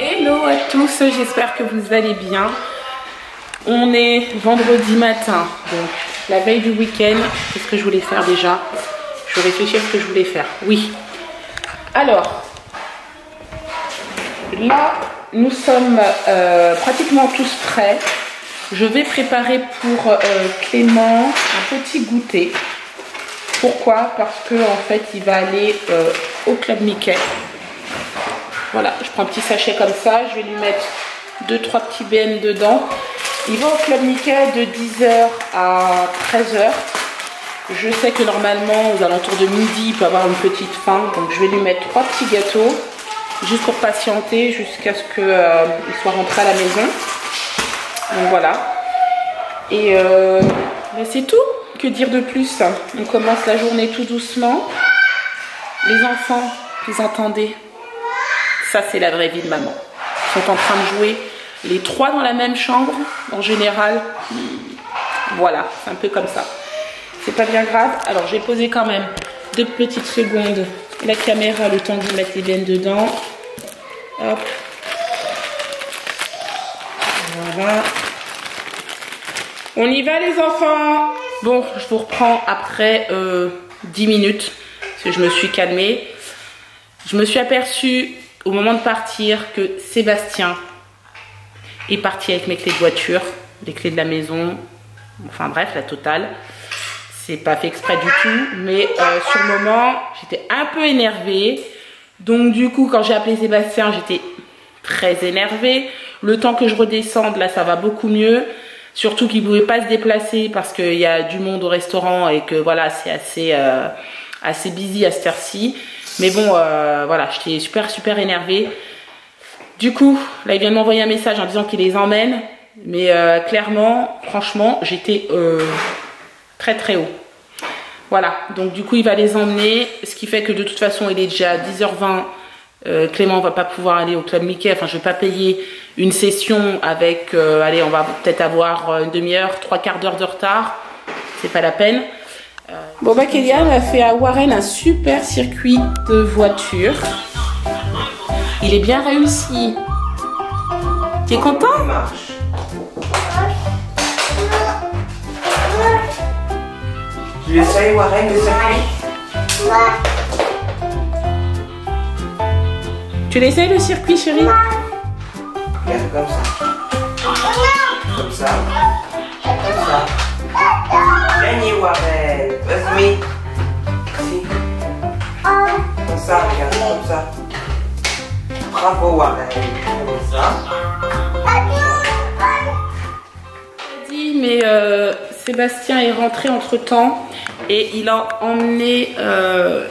Hello à tous, j'espère que vous allez bien. On est vendredi matin, donc la veille du week-end. Qu'est-ce que je voulais faire déjà? Je réfléchis à ce que je voulais faire. Oui. Alors, là, nous sommes pratiquement tous prêts. Je vais préparer pour Clément un petit goûter. Pourquoi? Parce que en fait, il va aller au Club Mickey. Voilà, je prends un petit sachet comme ça. Je vais lui mettre 2-3 petits BM dedans. Il va au Club Mickey de 10h à 13h. Je sais que normalement, aux alentours de midi, il peut avoir une petite faim. Donc, je vais lui mettre 3 petits gâteaux. Juste pour patienter jusqu'à ce qu'il soit rentré à la maison. Donc voilà. Et c'est tout. Que dire de plus? On commence la journée tout doucement. Les enfants, vous entendez? Ça, c'est la vraie vie de maman. Ils sont en train de jouer les 3 dans la même chambre. En général, voilà, c'est un peu comme ça. C'est pas bien grave. Alors, j'ai posé quand même 2 petites secondes la caméra, le temps de mettre les bennes dedans. Hop. Voilà. On y va les enfants. Bon, je vous reprends après 10 minutes. Parce que je me suis calmée. Je me suis aperçue au moment de partir que Sébastien est parti avec mes clés de voiture. Les clés de la maison. Enfin bref, la totale. C'est pas fait exprès du tout. Mais sur le moment, j'étais un peu énervée. Donc du coup, quand j'ai appelé Sébastien, j'étais très énervée. Le temps que je redescende, là, ça va beaucoup mieux. Surtout qu'il ne pouvait pas se déplacer parce qu'il y a du monde au restaurant et que voilà, c'est assez busy à cette heure-ci. Mais bon, voilà, j'étais super énervée. Du coup, là, il vient de m'envoyer un message en disant qu'il les emmène. Mais clairement, franchement, j'étais très haut. Voilà, donc du coup, il va les emmener. Ce qui fait que de toute façon, il est déjà à 10h20. Clément va pas pouvoir aller au Club Mickey. Enfin, je vais pas payer une session avec allez, on va peut-être avoir une demi-heure, 3/4 d'heure de retard. C'est pas la peine. Bon bah Kélian a fait à Warren un super circuit de voiture. Il est bien réussi. Tu es content? Tu essayes Warren le circuit? Tu l'essayes le circuit, chérie? Regarde comme ça. Comme ça. Comme ça. Gagné Warren. Vas-y. Si. Comme ça, regarde, comme ça. Bravo Warren. Comme ça. Mais Sébastien est rentré entre temps et il a emmené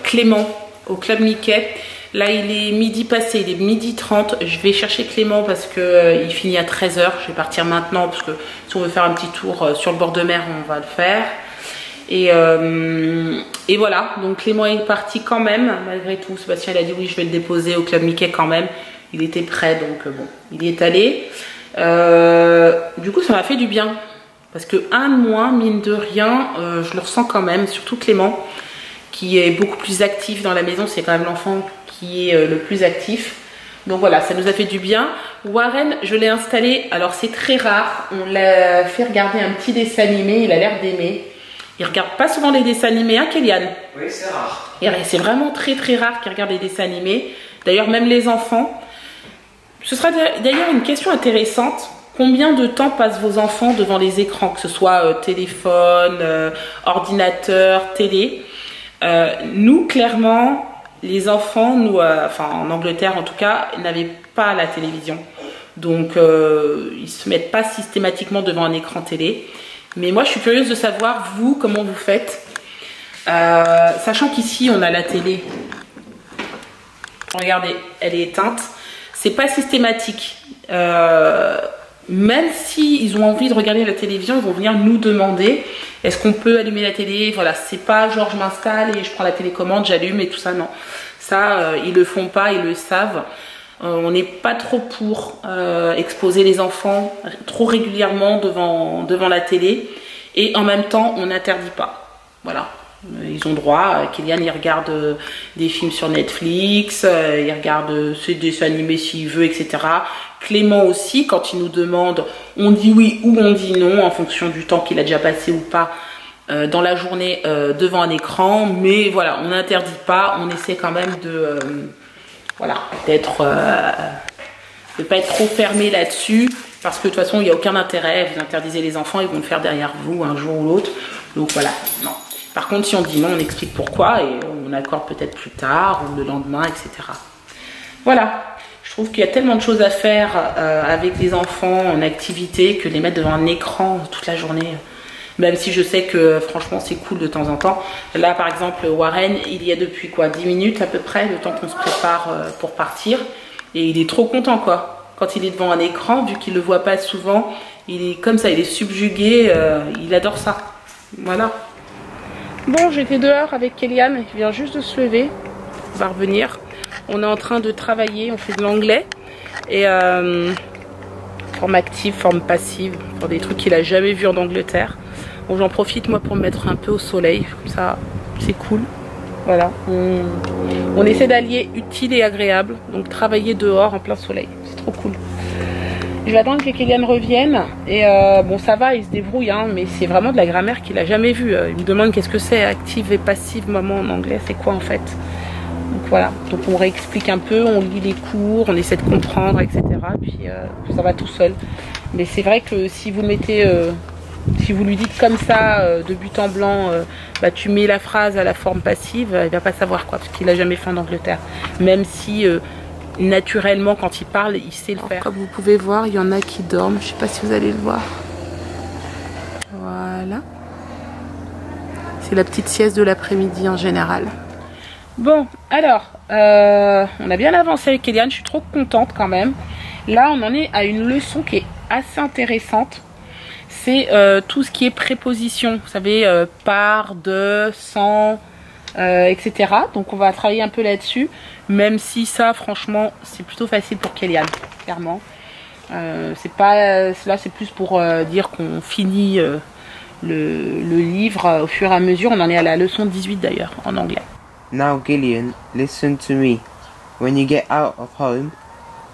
Clément au Club Mickey. Là, il est midi passé, il est midi 30. Je vais chercher Clément parce que il finit à 13h. Je vais partir maintenant parce que si on veut faire un petit tour sur le bord de mer, on va le faire. Et voilà, donc Clément est parti quand même, malgré tout. Sébastien, il a dit oui, je vais le déposer au Club Mickey quand même. Il était prêt, donc bon, il y est allé. Du coup, ça m'a fait du bien. Parce que un de moins, mine de rien, je le ressens quand même, surtout Clément, qui est beaucoup plus actif dans la maison. C'est quand même l'enfant qui est le plus actif. Donc voilà, ça nous a fait du bien. Warren, je l'ai installé. Alors c'est très rare. On l'a fait regarder un petit dessin animé. Il a l'air d'aimer. Il regarde pas souvent les dessins animés, hein, Kélian? Oui, c'est rare. C'est vraiment très rare qu'il regarde les dessins animés. D'ailleurs, même les enfants. Ce sera d'ailleurs une question intéressante. Combien de temps passent vos enfants devant les écrans, que ce soit téléphone, ordinateur, télé? Nous, clairement, les enfants, nous, enfin en Angleterre en tout cas, n'avaient pas la télévision. Donc, ils ne se mettent pas systématiquement devant un écran télé. Mais moi, je suis curieuse de savoir, vous, comment vous faites. Sachant qu'ici, on a la télé. Regardez, elle est éteinte. C'est pas systématique. Même s'ils ont envie de regarder la télévision, ils vont venir nous demander est-ce qu'on peut allumer la télé. Voilà, c'est pas genre je m'installe et je prends la télécommande, j'allume et tout ça, non. Ça, ils le font pas, ils le savent. On n'est pas trop pour exposer les enfants trop régulièrement devant la télé. Et en même temps, on n'interdit pas. Voilà. Ils ont droit. Kylian, il regarde des films sur Netflix, il regarde ses dessins animés s'il veut, etc. Clément aussi, quand il nous demande, on dit oui ou on dit non en fonction du temps qu'il a déjà passé ou pas dans la journée devant un écran. Mais voilà, on n'interdit pas, on essaie quand même de voilà, d'être de pas être trop fermé là-dessus, parce que de toute façon il n'y a aucun intérêt. Vous interdisez les enfants, ils vont le faire derrière vous un jour ou l'autre. Donc voilà, non. Par contre, si on dit non, on explique pourquoi et on accorde peut-être plus tard ou le lendemain, etc. Voilà. Je trouve qu'il y a tellement de choses à faire avec les enfants en activité que les mettre devant un écran toute la journée, même si je sais que franchement c'est cool de temps en temps. Là par exemple Warren, il y a depuis quoi 10 minutes à peu près, le temps qu'on se prépare pour partir, et il est trop content quoi. Quand il est devant un écran, vu qu'il le voit pas souvent, il est comme ça, il est subjugué, il adore ça. Voilà. Bon, j'étais dehors avec Kélian, il vient juste de se lever, on va revenir. On est en train de travailler, on fait de l'anglais et forme active, forme passive, pour des trucs qu'il a jamais vu en Angleterre. Bon, j'en profite moi pour me mettre un peu au soleil, comme ça c'est cool. Voilà, on essaie d'allier utile et agréable, donc travailler dehors en plein soleil, c'est trop cool. Je vais attendre que Kélian revienne et bon ça va, il se débrouille hein, mais c'est vraiment de la grammaire qu'il a jamais vue. Il me demande qu'est-ce que c'est active et passive maman en anglais, c'est quoi en fait. Donc voilà, donc on réexplique un peu, on lit les cours, on essaie de comprendre, etc. Puis ça va tout seul. Mais c'est vrai que si vous le mettez, si vous lui dites comme ça, de but en blanc, bah, tu mets la phrase à la forme passive, il va pas savoir quoi, parce qu'il a jamais fait en Angleterre. Même si naturellement, quand il parle, il sait le faire. Comme vous pouvez voir, il y en a qui dorment, je sais pas si vous allez le voir. Voilà. C'est la petite sieste de l'après-midi en général. Bon, alors, on a bien avancé avec Kélian, je suis trop contente quand même. Là, on en est à une leçon qui est assez intéressante. C'est tout ce qui est préposition, vous savez, par, de, sans, etc. Donc on va travailler un peu là-dessus, même si ça, franchement, c'est plutôt facile pour Kélian, clairement. C'est pas, là, c'est plus pour dire qu'on finit le livre au fur et à mesure. On en est à la leçon 18 d'ailleurs, en anglais. Now, Gillian, listen to me. When you get out of home,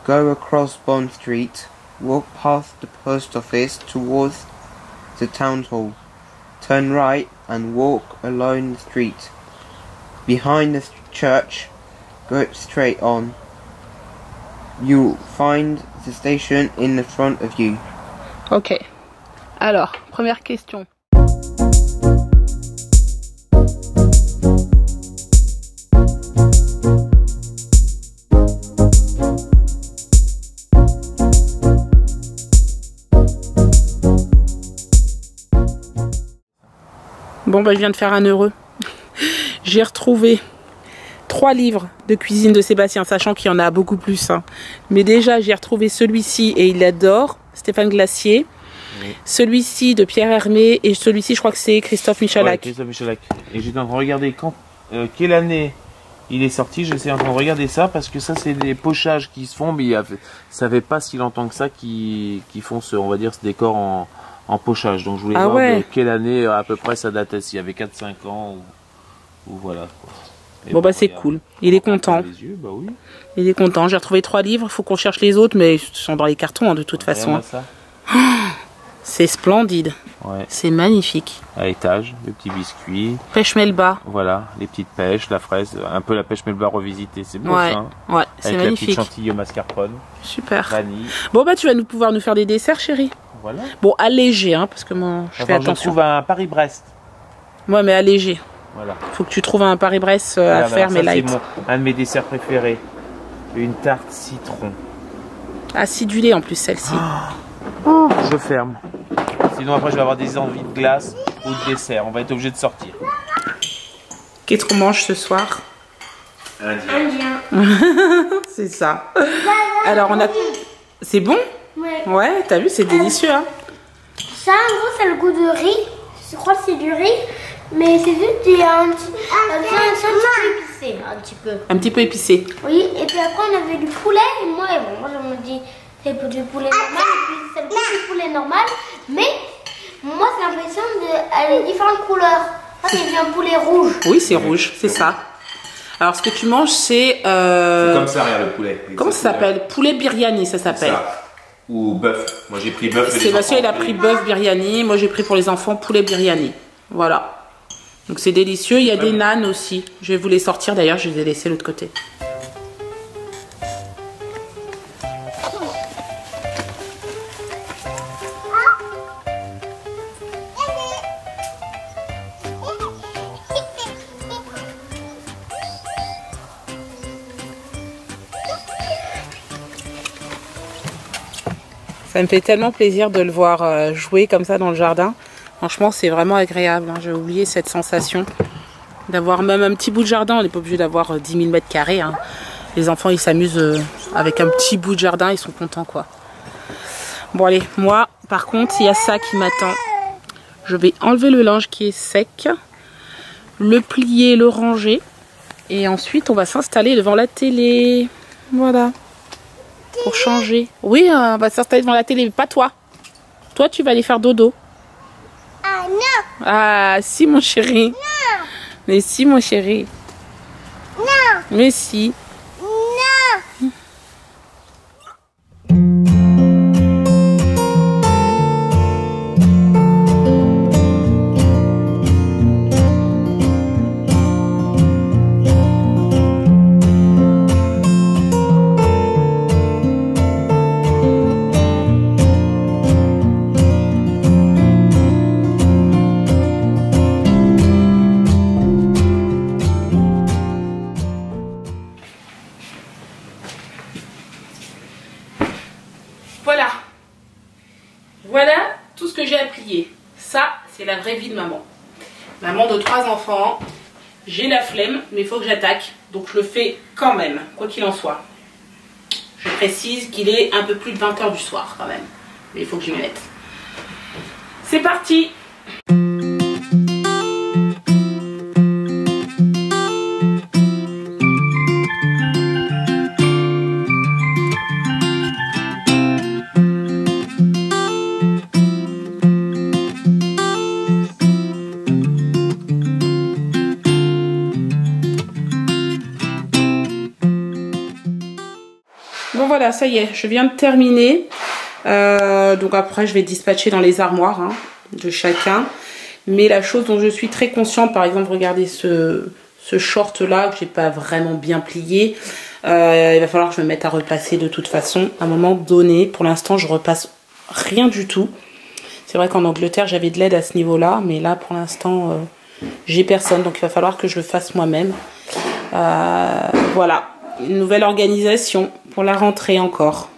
go across Bond Street, walk past the post office towards the town hall. Turn right and walk along the street. Behind the church, go straight on. You'll find the station in the front of you. Ok. Alors, première question. Bon bah je viens de faire un heureux. J'ai retrouvé 3 livres de cuisine de Sébastien, sachant qu'il y en a beaucoup plus. Hein. Mais déjà j'ai retrouvé celui-ci et il adore, Stéphane Glacier. Oui. Celui-ci de Pierre Hermé et celui-ci je crois que c'est Christophe Michalak. Ouais, Christophe Michalak. Et j'étais en train de regarder quelle année il est sorti. J'essaie en train de regarder ça parce que ça c'est des pochages qui se font, mais ça fait pas si longtemps que ça qui font on va dire ce décor en pochage. Donc je voulais voir de quelle année à peu près ça datait, s'il y avait 4-5 ans ou voilà. Quoi. Bon bah c'est cool, il est content. Les yeux, bah oui. Il est content, j'ai retrouvé 3 livres, il faut qu'on cherche les autres, mais ils sont dans les cartons hein, de toute façon. Oh, c'est splendide, ouais. C'est magnifique. À étage, le petit biscuit. Pêche Melba. Voilà, les petites pêches, la fraise, un peu la pêche Melba revisitée, c'est beau ouais, ça. Hein, ouais, c'est magnifique. Avec la petite chantilly au mascarpone. Super. Vanille. Bon bah tu vas pouvoir nous faire des desserts chérie. Voilà. Bon, allégé, hein, parce que moi, je fais attention. Je trouve un Paris-Brest. Ouais, mais allégé. Voilà. Faut que tu trouves un Paris-Brest à faire, mais light. C'est un de mes desserts préférés. Une tarte citron. Acidulée en plus, celle-ci. Oh, je ferme. Sinon, après, je vais avoir des envies de glace ou de dessert. On va être obligé de sortir. Qu'est-ce qu'on mange ce soir? Indien. C'est ça. Alors, on a... C'est bon? Ouais, t'as vu, c'est délicieux. Hein. Ça, en gros, c'est le goût de riz. Je crois que c'est du riz. Mais c'est juste un petit peu épicé. Un petit peu épicé. Oui, et puis après, on avait du poulet. Et moi je me dis, c'est du poulet normal. Et puis, c'est le goût du poulet normal. Mais moi, j'ai l'impression d'aller différentes couleurs. C'est un poulet rouge. Oui, c'est rouge, c'est ça. Alors, ce que tu manges, c'est... C'est comme ça, regarde le poulet. Comment ça s'appelle? Poulet biryani, ça s'appelle. Ou bœuf. Moi, j'ai pris bœuf. Sébastien, il a pris bœuf biryani. Moi, j'ai pris pour les enfants poulet biryani. Voilà. Donc, c'est délicieux. Il y a des nanes aussi. Je vais vous les sortir. D'ailleurs, je les ai laissés de l'autre côté. Ça me fait tellement plaisir de le voir jouer comme ça dans le jardin. Franchement, c'est vraiment agréable. J'ai oublié cette sensation d'avoir même un petit bout de jardin. On n'est pas obligé d'avoir 10 000 mètres carrés. Les enfants, ils s'amusent avec un petit bout de jardin. Ils sont contents, quoi. Bon, allez. Moi, par contre, il y a ça qui m'attend. Je vais enlever le linge qui est sec, le plier, le ranger. Et ensuite, on va s'installer devant la télé. Voilà. Pour changer. Oui, on va s'installer devant la télé, mais pas toi. Toi, tu vas aller faire dodo. Ah non. Ah, si, mon chéri. Non. Mais si, mon chéri. Non. Mais si. Non. Voilà. Voilà tout ce que j'ai à plier. Ça, c'est la vraie vie de maman. Maman de 3 enfants. J'ai la flemme, mais il faut que j'attaque. Donc je le fais quand même, quoi qu'il en soit. Je précise qu'il est un peu plus de 20 h du soir quand même. Mais il faut que je m'y mette. C'est parti! Bon voilà, ça y est, je viens de terminer. Donc après, je vais dispatcher dans les armoires de chacun. Mais la chose dont je suis très consciente, par exemple, regardez ce short là que j'ai pas vraiment bien plié. Il va falloir que je me mette à repasser de toute façon à un moment donné. Pour l'instant, je repasse rien du tout. C'est vrai qu'en Angleterre, j'avais de l'aide à ce niveau-là. Mais là, pour l'instant, j'ai personne. Donc il va falloir que je le fasse moi-même. Voilà. Une nouvelle organisation pour la rentrée encore.